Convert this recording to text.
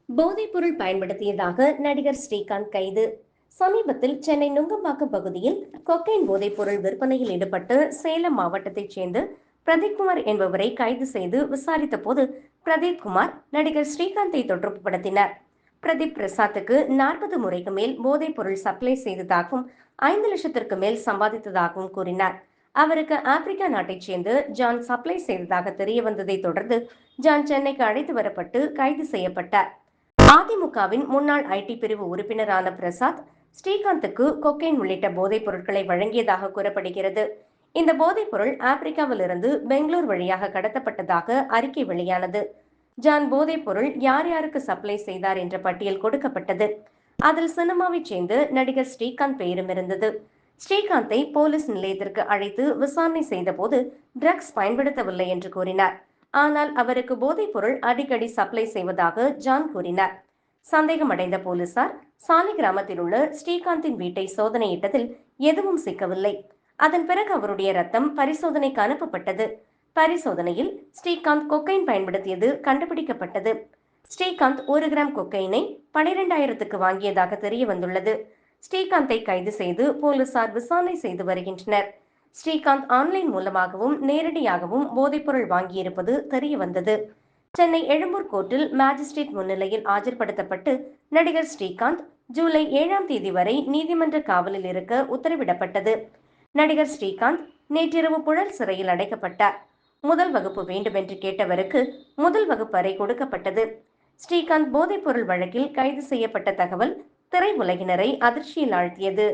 போதைப்பொருள் பயன்படுத்தியதாக நடிகர் ஸ்ரீகாந்த் கைது. சமீபத்தில் சென்னை நுங்கம்பாக்கம் பகுதியில் கொக்கைன் போதைப்பொருள் விற்பனையில் ஈடுபட்டு சேலம் மாவட்டத்தைச் சேர்ந்த பிரதீப்குமார் என்பவரை கைது செய்து விசாரித்த போது பிரதீப்குமார் நடிகர் ஸ்ரீகாந்தை தொடர்புபடுத்தினார். பிரதீப் பிரசாத்துக்கு 40 முறைக்கு மேல் போதைப் பொருள் சப்ளை செய்ததாகவும் 5 லட்சத்திற்கு மேல் சம்பாதித்ததாகவும் கூறினார். அவருக்கு ஆப்பிரிக்கா நாட்டைச் சேர்ந்து ஜான் சப்ளை செய்ததாக தெரிய வந்ததை தொடர்ந்து ஜான் சென்னைக்கு அழைத்து வரப்பட்டு கைது செய்யப்பட்டார். அதிமுகவின் முன்னாள் ஐடி பிரிவு உறுப்பினரான பிரசாத் ஸ்ரீகாந்துக்கு கொக்கைன் உள்ளிட்ட போதைப் பொருட்களை வழங்கியதாக கூறப்படுகிறது. இந்த போதைப் பொருள் ஆப்பிரிக்காவிலிருந்து பெங்களூர் வழியாக கடத்தப்பட்டதாக அறிக்கை வெளியானது. ஜான் போதைப் பொருள் யார் யாருக்கு சப்ளை செய்தார் என்ற பட்டியல் கொடுக்கப்பட்டது. அதில் சினிமாவைச் சேர்ந்த நடிகர் ஸ்ரீகாந்த் பெயரும் இருந்தது. ஸ்ரீகாந்தை போலீஸ் நிலையத்திற்கு அழைத்து விசாரணை செய்த போது ட்ரக்ஸ் பயன்படுத்தவில்லை என்று கூறினார். ஆனால் அவருக்கு போதைப் பொருள் அடிக்கடி சப்ளை செய்வதாக ஜான் கூறினார். சந்தேகமடைந்த போலீசார் சாலை கிராமத்தில் உள்ள ஸ்ரீகாந்தின் வீட்டை சோதனையிட்டதில் எதுவும் சிக்கவில்லை. அதன் பிறகு அவருடைய ரத்தம் பரிசோதனைக்கு அனுப்பப்பட்டது. பரிசோதனையில் ஸ்ரீகாந்த் கொக்கைன் பயன்படுத்தியது கண்டுபிடிக்கப்பட்டது. ஸ்ரீகாந்த் 1 கிராம் கொக்கைனை 12,000க்கு வாங்கியதாக தெரிய வந்துள்ளது. ஸ்ரீகாந்தை கைது செய்து போலீசார் விசாரணை செய்து வருகின்றனர். ஸ்ரீகாந்த் ஆன்லைன் மூலமாகவும் நேரடியாகவும் போதைப்பொருள் வாங்கியிருப்பது தெரிய வந்தது. சென்னை எழும்பூர் கோர்ட்டில் மேஜிஸ்ட்ரேட் முன்னிலையில் ஆஜர்படுத்தப்பட்டு நடிகர் ஸ்ரீகாந்த் ஜூலை 7ஆம் தேதி வரை நீதிமன்ற காவலில் இருக்க உத்தரவிடப்பட்டது. நடிகர் ஸ்ரீகாந்த் நேற்றிரவு புழல் சிறையில் அடைக்கப்பட்டார். முதல் வகுப்பு வேண்டுமென்று கேட்டவருக்கு முதல் வகுப்பு அறை கொடுக்கப்பட்டது. ஸ்ரீகாந்த் போதைப்பொருள் வழக்கில் கைது செய்யப்பட்ட தகவல் திரையுலகினரை அதிர்ச்சியில் ஆழ்த்தியது.